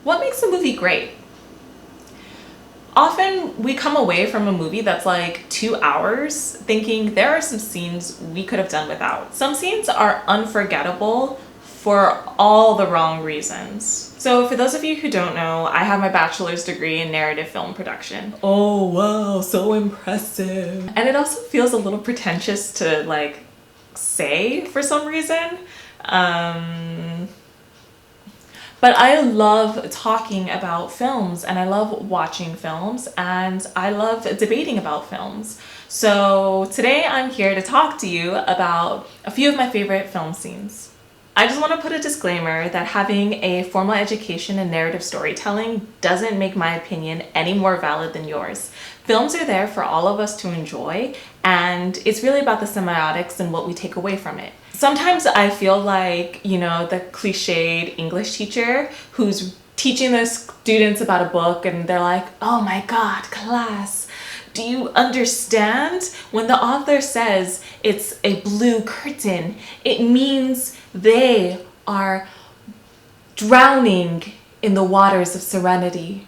What makes a movie great? Often we come away from a movie that's like 2 hours thinking there are some scenes we could have done without. Some scenes are unforgettable for all the wrong reasons. So for those of you who don't know, I have my bachelor's degree in narrative film production. Oh wow, so impressive. And it also feels a little pretentious to like say for some reason. But I love talking about films and I love watching films and I love debating about films. So today I'm here to talk to you about a few of my favorite film scenes. I just want to put a disclaimer that having a formal education in narrative storytelling doesn't make my opinion any more valid than yours. Films are there for all of us to enjoy, and it's really about the semiotics and what we take away from it. Sometimes I feel like, you know, the cliched English teacher who's teaching their students about a book and they're like, oh my God, class, do you understand? When the author says it's a blue curtain, it means they are drowning in the waters of serenity.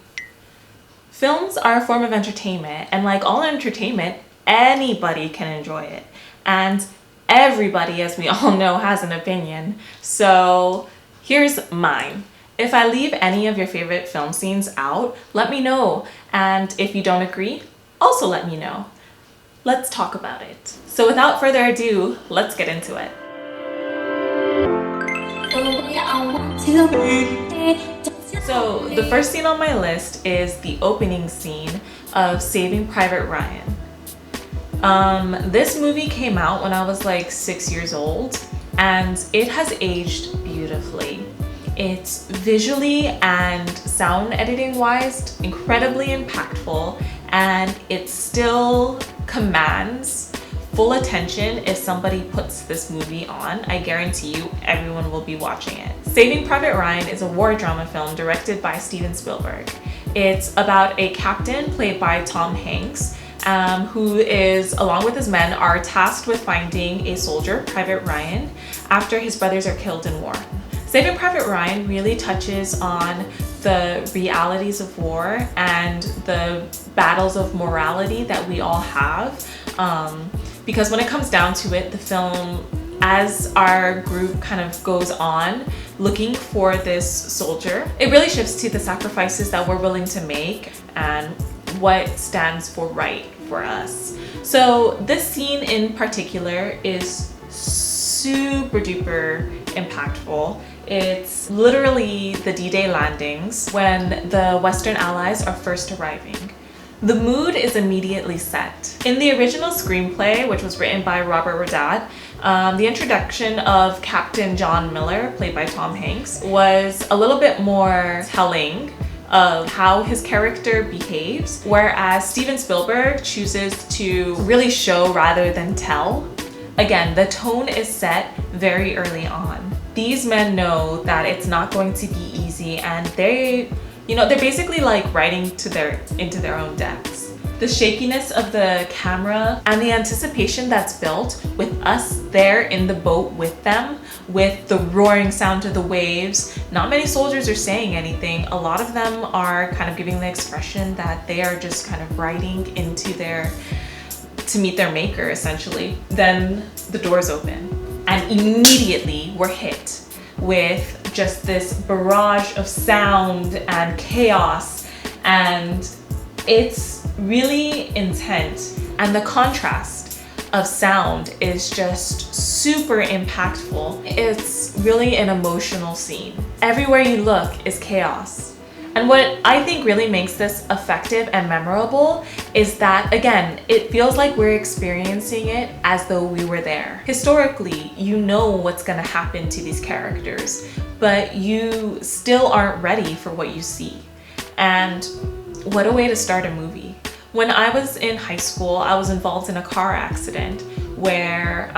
Films are a form of entertainment, and like all entertainment, anybody can enjoy it. And everybody, as we all know, has an opinion. So here's mine. If I leave any of your favorite film scenes out, let me know. And if you don't agree, also let me know. Let's talk about it. So without further ado, let's get into it. So the first scene on my list is the opening scene of Saving Private Ryan. This movie came out when I was like 6 years old and it has aged beautifully. It's visually and sound editing wise incredibly impactful, and it still commands full attention if somebody puts this movie on. I guarantee you everyone will be watching it. Saving Private Ryan is a war drama film directed by Steven Spielberg. It's about a captain played by Tom Hanks, who is, along with his men, are tasked with finding a soldier, Private Ryan, after his brothers are killed in war. Saving Private Ryan really touches on the realities of war and the battles of morality that we all have. Because when it comes down to it, the film, as our group kind of goes on looking for this soldier, it really shifts to the sacrifices that we're willing to make and what stands for right for us. So this scene in particular is super duper impactful. It's literally the D-Day landings when the Western Allies are first arriving. The mood is immediately set. In the original screenplay, which was written by Robert Grad, the introduction of Captain John Miller, played by Tom Hanks, was a little bit more telling of how his character behaves, whereas Steven Spielberg chooses to really show rather than tell. Again, the tone is set very early on. These men know that it's not going to be easy, and they're basically like riding into their own deaths. The shakiness of the camera and the anticipation that's built with us there in the boat with them, with the roaring sound of the waves. Not many soldiers are saying anything. A lot of them are kind of giving the expression that they are just kind of riding to meet their maker, essentially. Then the doors open and immediately we're hit with just this barrage of sound and chaos, and it's really intense, and the contrast of sound is just super impactful. It's really an emotional scene. Everywhere you look is chaos. And what I think really makes this effective and memorable is that, again, it feels like we're experiencing it as though we were there. Historically, you know what's gonna happen to these characters, but you still aren't ready for what you see. And what a way to start a movie. When I was in high school, I was involved in a car accident where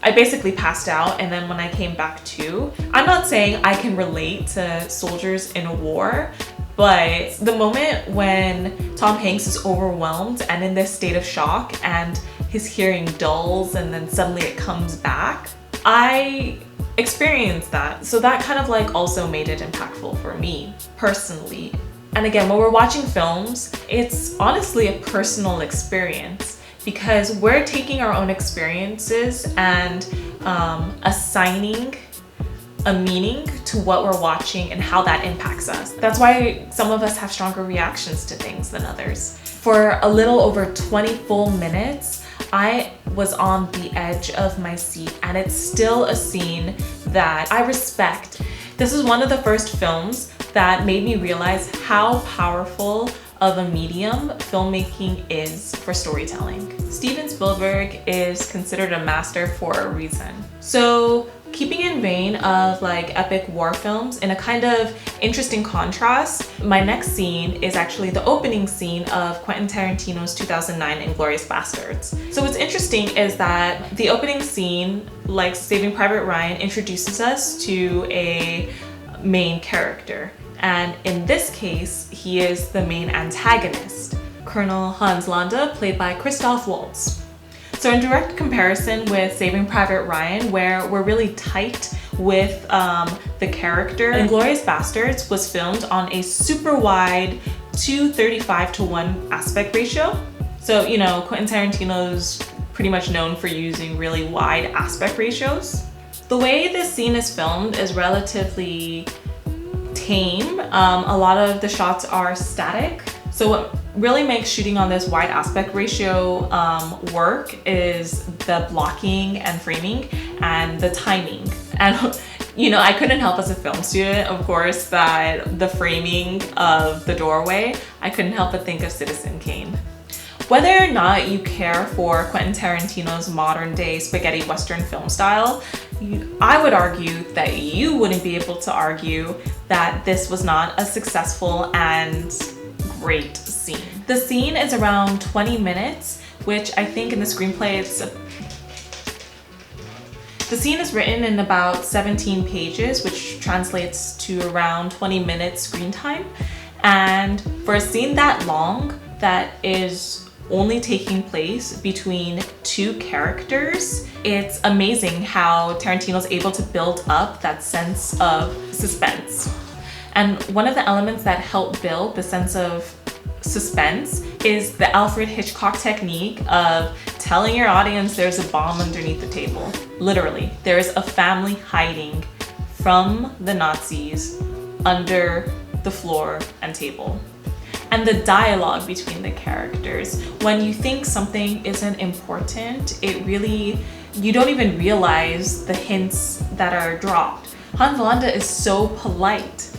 I basically passed out, and then when I came back to, I'm not saying I can relate to soldiers in a war, but the moment when Tom Hanks is overwhelmed and in this state of shock and his hearing dulls and then suddenly it comes back, I experience that. So that kind of like also made it impactful for me personally. And again, when we're watching films, it's honestly a personal experience because we're taking our own experiences and assigning a meaning to what we're watching and how that impacts us. That's why some of us have stronger reactions to things than others. For a little over 20 full minutes, I was on the edge of my seat, and it's still a scene that I respect. This is one of the first films that made me realize how powerful of a medium filmmaking is for storytelling. Steven Spielberg is considered a master for a reason. So keeping in vein of like epic war films, in a kind of interesting contrast, my next scene is actually the opening scene of Quentin Tarantino's 2009 Inglourious BasterDS. So what's interesting is that the opening scene, like Saving Private Ryan, introduces us to a main character. And in this case, he is the main antagonist, Colonel Hans Landa, played by Christoph Waltz. So in direct comparison with Saving Private Ryan, where we're really tight with the character, Inglourious BasterDS was filmed on a super wide 2:35:1 aspect ratio. So, you know, Quentin Tarantino's pretty much known for using really wide aspect ratios. The way this scene is filmed is relatively tame. A lot of the shots are static. So what really makes shooting on this wide aspect ratio work is the blocking and framing and the timing. And you know, I couldn't help as a film student, of course, that the framing of the doorway, I couldn't help but think of Citizen Kane. Whether or not you care for Quentin Tarantino's modern day spaghetti western film style, I would argue that you wouldn't be able to argue that this was not a successful and great scene. The scene is around 20 minutes, which I think in the screenplay the scene is written in about 17 pages, which translates to around 20 minutes screen time. And for a scene that long, that is only taking place between two characters, it's amazing how Tarantino's able to build up that sense of suspense. And one of the elements that help build the sense of suspense is the Alfred Hitchcock technique of telling your audience there's a bomb underneath the table. Literally, there's a family hiding from the Nazis under the floor and table. And the dialogue between the characters, when you think something isn't important, you don't even realize the hints that are dropped. Hans Landa is so polite,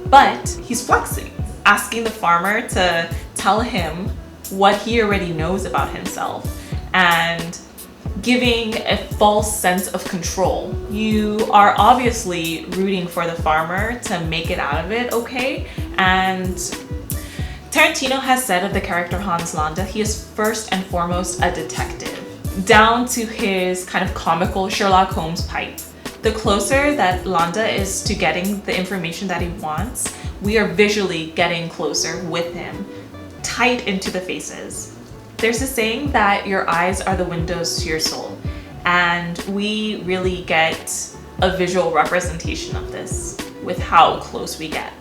but he's flexing, asking the farmer to tell him what he already knows about himself and giving a false sense of control. You are obviously rooting for the farmer to make it out of it okay, and Tarantino has said of the character Hans Landa, he is first and foremost a detective, down to his kind of comical Sherlock Holmes pipe. The closer that Landa is to getting the information that he wants, we are visually getting closer with him, tight into the faces. There's a saying that your eyes are the windows to your soul, and we really get a visual representation of this with how close we get.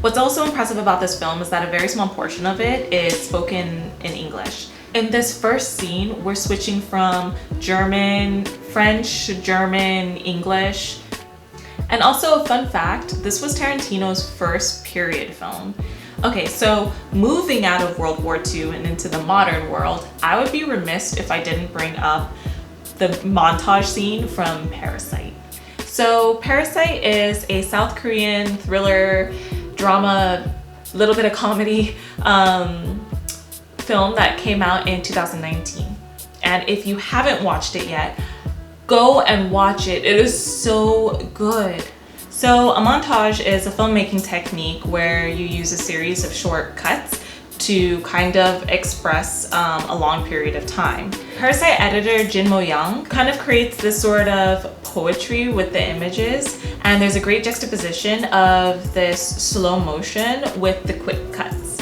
What's also impressive about this film is that a very small portion of it is spoken in English. In this first scene, we're switching from German, French, German, English. And also a fun fact, this was Tarantino's first period film. Okay, so moving out of World War II and into the modern world, I would be remiss if I didn't bring up the montage scene from Parasite. So Parasite is a South Korean thriller, drama, little bit of comedy film that came out in 2019. And if you haven't watched it yet, go and watch it. It is so good. So a montage is a filmmaking technique where you use a series of short cuts to kind of express a long period of time. Parasite editor Jin Mo-young kind of creates this sort of poetry with the images, and there's a great juxtaposition of this slow motion with the quick cuts.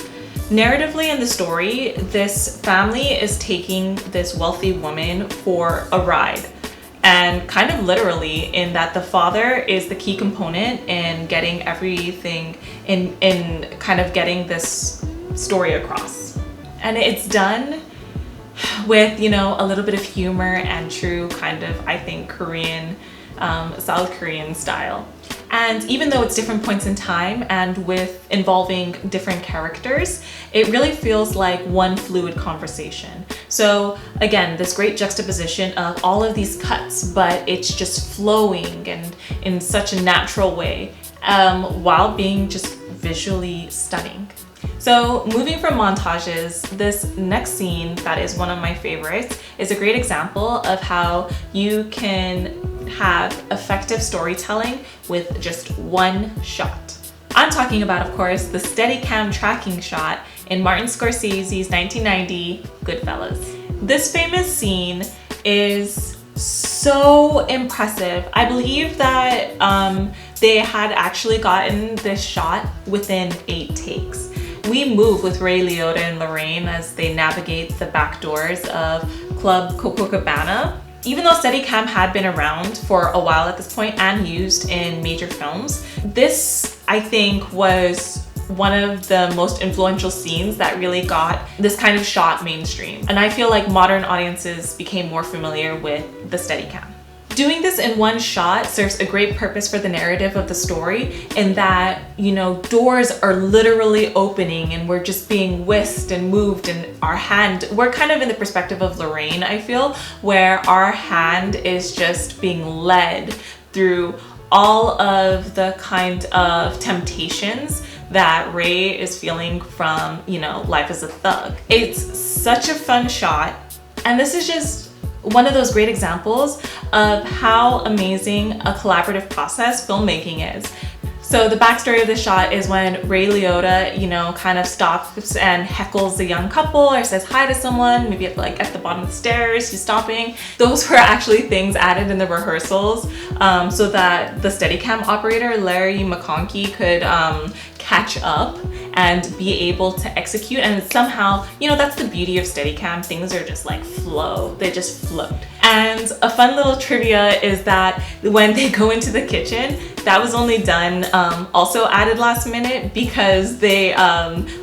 Narratively in the story, this family is taking this wealthy woman for a ride, and kind of literally, in that the father is the key component in getting everything, in kind of getting this story across. And it's done with, you know, a little bit of humor and true kind of, I think, Korean, South Korean style. And even though it's different points in time and with involving different characters, it really feels like one fluid conversation. So again, this great juxtaposition of all of these cuts, but it's just flowing and in such a natural way, while being just visually stunning. So moving from montages, this next scene that is one of my favorites is a great example of how you can have effective storytelling with just one shot. I'm talking about, of course, the Steadicam tracking shot in Martin Scorsese's 1990 Goodfellas. This famous scene is so impressive. I believe that they had actually gotten this shot within 8 takes. We move with Ray Liotta and Lorraine as they navigate the back doors of Club Copacabana. Even though Steadicam had been around for a while at this point and used in major films, this, I think, was one of the most influential scenes that really got this kind of shot mainstream. And I feel like modern audiences became more familiar with the Steadicam. Doing this in one shot serves a great purpose for the narrative of the story, in that, you know, doors are literally opening and we're just being whisked and moved, and our hand, we're kind of in the perspective of Lorraine, I feel, where our hand is just being led through all of the kind of temptations that Ray is feeling from, you know, life as a thug. It's such a fun shot, and this is just one of those great examples of how amazing a collaborative process filmmaking is. So the backstory of this shot is when Ray Liotta, you know, kind of stops and heckles the young couple or says hi to someone, maybe at the bottom of the stairs, he's stopping. Those were actually things added in the rehearsals, so that the Steadicam operator, Larry McConkey, could catch up and be able to execute. And somehow, you know, that's the beauty of Steadicam. Things are just like flow. They just float. And a fun little trivia is that when they go into the kitchen, that was only done, also added last minute, because they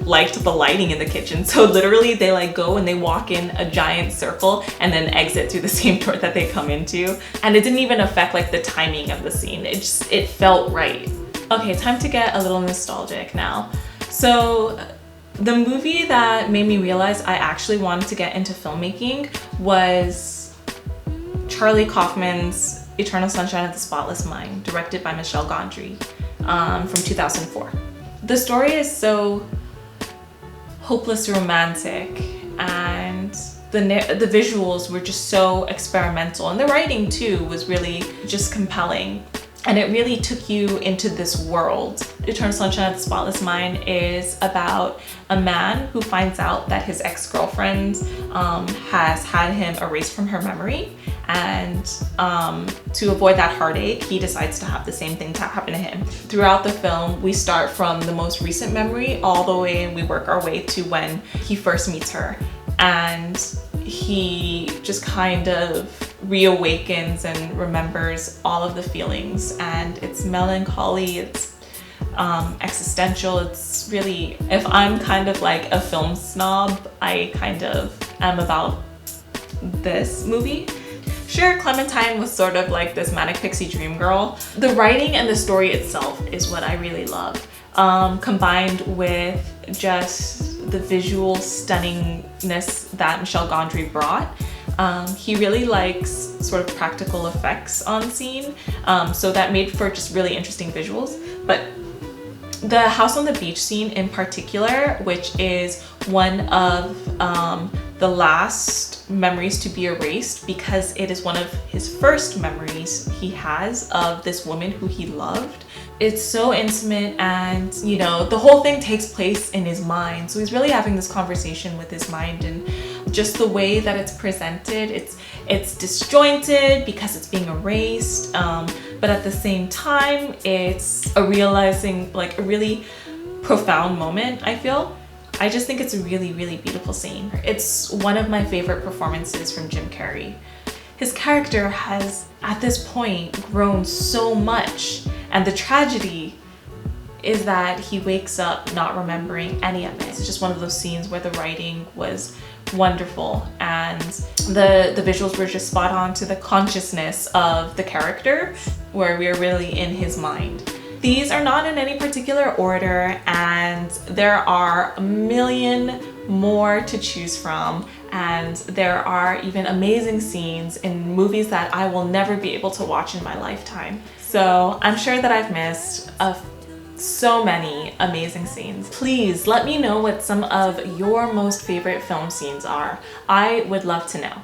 liked the lighting in the kitchen. So literally they like go and they walk in a giant circle and then exit through the same door that they come into. And it didn't even affect like the timing of the scene. It felt right. Okay, time to get a little nostalgic now. So the movie that made me realize I actually wanted to get into filmmaking was Charlie Kaufman's Eternal Sunshine of the Spotless Mind, directed by Michel Gondry, from 2004. The story is so hopeless romantic, and the visuals were just so experimental, and the writing too was really just compelling. And it really took you into this world. Eternal Sunshine of the Spotless Mind is about a man who finds out that his ex-girlfriend has had him erased from her memory. And to avoid that heartache, he decides to have the same thing happen to him. Throughout the film, we start from the most recent memory all the way, and we work our way to when he first meets her. And he just kind of reawakens and remembers all of the feelings, and it's melancholy, it's existential. It's really, if I'm kind of like a film snob, I kind of am about this movie. Sure, Clementine was sort of like this manic pixie dream girl. The writing and the story itself is what I really love, combined with just the visual stunningness that Michel Gondry brought. He really likes sort of practical effects on scene, so that made for just really interesting visuals. But the house on the beach scene in particular, which is one of the last memories to be erased, because it is one of his first memories he has of this woman who he loved. It's so intimate, and you know, the whole thing takes place in his mind, so he's really having this conversation with his mind. And just the way that it's presented, it's disjointed because it's being erased, but at the same time it's a realizing, like a really profound moment, I feel. I just think it's a really, really beautiful scene. It's one of my favorite performances from Jim Carrey. his character has, at this point, grown so much. And the tragedy is that he wakes up not remembering any of it. It's just one of those scenes where the writing was wonderful and the visuals were just spot on to the consciousness of the character, where we are really in his mind. These are not in any particular order, and there are a million more to choose from, and there are even amazing scenes in movies that I will never be able to watch in my lifetime. So I'm sure that I've missed so many amazing scenes. Please let me know what some of your most favorite film scenes are. I would love to know.